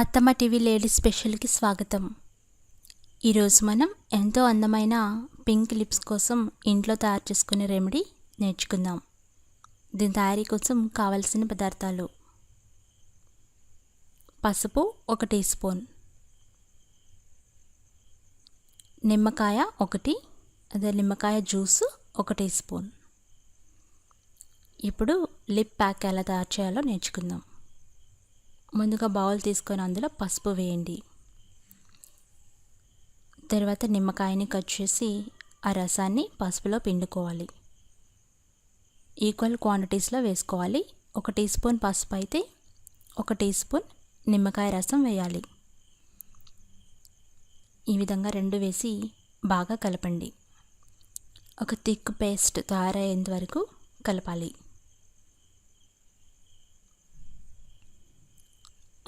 అత్తమ్మ TV ladies స్పెషల్కి స్వాగతం. ఈరోజు మనం ఎంతో అందమైన పింక్ లిప్స్ కోసం ఇంట్లో తయారు చేసుకునే రెమెడీ నేర్చుకుందాం. దీని తయారీ కోసం కావలసిన పదార్థాలు: పసుపు 1 టీ స్పూన్, నిమ్మకాయ 1, అదే నిమ్మకాయ జ్యూస్ 1 టీ స్పూన్. ఇప్పుడు లిప్ ప్యాక్ ఎలా తయారు చేయాలో నేర్చుకుందాం. ముందుగా బౌల్ తీసుకొని అందులో పసుపు వేయండి. తర్వాత నిమ్మకాయని కట్ చేసి ఆ రసాన్ని పసుపులో పిండుకోవాలి. ఈక్వల్ క్వాంటిటీస్లో వేసుకోవాలి. 1 టీ స్పూన్ పసుపు అయితే 1 టీ స్పూన్ నిమ్మకాయ రసం వేయాలి. ఈ విధంగా 2 వేసి బాగా కలపండి. ఒక థిక్ పేస్ట్ తయారయ్యేంత వరకు కలపాలి.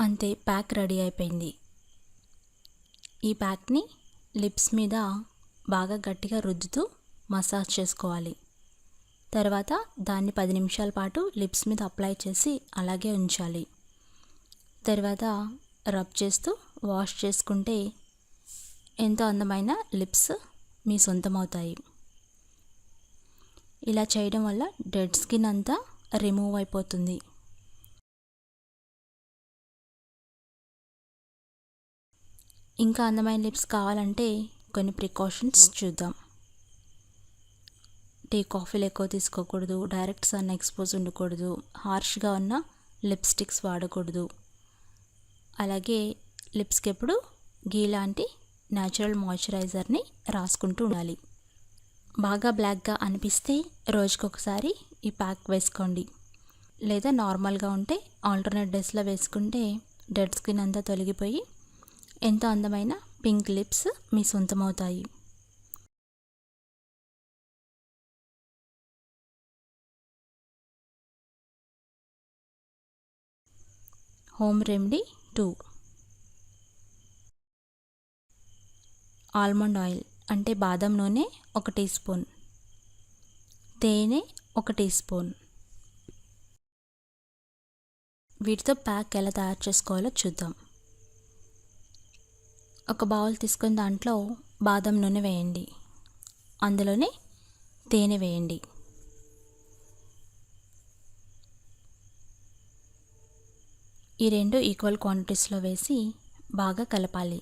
అంతే, ప్యాక్ రెడీ అయిపోయింది. ఈ ప్యాక్ని లిప్స్ మీద బాగా గట్టిగా రుద్దుతూ మసాజ్ చేసుకోవాలి. తర్వాత దాన్ని 10 నిమిషాల పాటు లిప్స్ మీద అప్లై చేసి అలాగే ఉంచాలి. తర్వాత రబ్ చేస్తూ వాష్ చేసుకుంటే ఎంతో అందమైన లిప్స్ మీ సొంతమవుతాయి. ఇలా చేయడం వల్ల డెడ్ స్కిన్ అంతా రిమూవ్ అయిపోతుంది. ఇంకా అందమైన లిప్స్ కావాలంటే కొన్ని ప్రికాషన్స్ చూద్దాం. టీ, కాఫీలు ఎక్కువ తీసుకోకూడదు, డైరెక్ట్ సన్ ఎక్స్పోజ్ ఉండకూడదు, హార్ష్గా ఉన్న లిప్స్టిక్స్ వాడకూడదు. అలాగే లిప్స్కి ఎప్పుడు గీ లాంటి న్యాచురల్ మాయిశ్చరైజర్ని రాసుకుంటూ ఉండాలి. బాగా బ్లాక్గా అనిపిస్తే రోజుకొకసారి ఈ ప్యాక్ వేసుకోండి. లేదా నార్మల్గా ఉంటే ఆల్టర్నేట్ డేస్లో వేసుకుంటే డెడ్ స్కిన్ అంతా తొలగిపోయి ఎంతో అందమైన పింక్ లిప్స్ మీ సొంతమవుతాయి. Home remedy 2. ఆల్మండ్ ఆయిల్ అంటే బాదం నూనె 1 టీ స్పూన్, తేనె 1 టీ స్పూన్. వీటితో ప్యాక్ ఎలా తయారు చేసుకోవాలో చూద్దాం. ఒక బౌల్ తీసుకొని దాంట్లో బాదం నూనె వేయండి. అందులోనే తేనె వేయండి. ఈ 2 ఈక్వల్ క్వాంటిటీస్లో వేసి బాగా కలపాలి.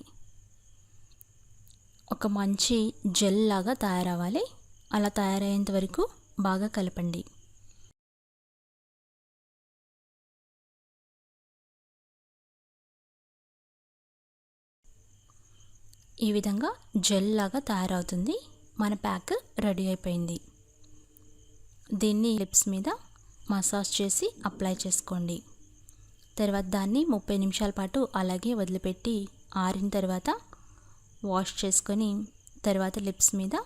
ఒక మంచి జెల్ లాగా తయారవ్వాలి. అలా తయారయ్యేంత వరకు బాగా కలపండి. ఈ విధంగా జెల్ లాగా తయారవుతుంది. మన ప్యాక్ రెడీ అయిపోయింది. దీన్ని లిప్స్ మీద మసాజ్ చేసి అప్లై చేసుకోండి. తర్వాత దాన్ని 30 నిమిషాల పాటు అలాగే వదిలిపెట్టి ఆరిన తర్వాత వాష్ చేసుకొని తర్వాత లిప్స్ మీద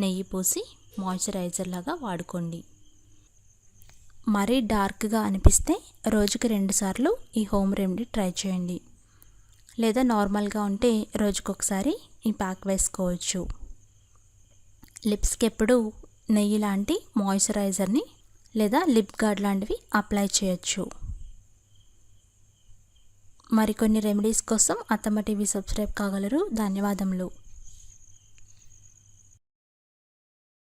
నెయ్యి పూసి మాయిశ్చరైజర్ లాగా వాడుకోండి. మరీ డార్క్గా అనిపిస్తే రోజుకి 2 సార్లు ఈ హోమ్ రెమెడీ ట్రై చేయండి. లేదా నార్మల్గా ఉంటే రోజుకొకసారి ఈ ప్యాక్ వేసుకోవచ్చు. లిప్స్కి ఎప్పుడు నెయ్యి లాంటి మాయిశ్చరైజర్ని లేదా లిప్ గార్డ్ లాంటివి అప్లై చేయొచ్చు. మరికొన్ని రెమెడీస్ కోసం అత్తమ్మ టీవీ సబ్స్క్రైబ్ కాగలరు. ధన్యవాదములు.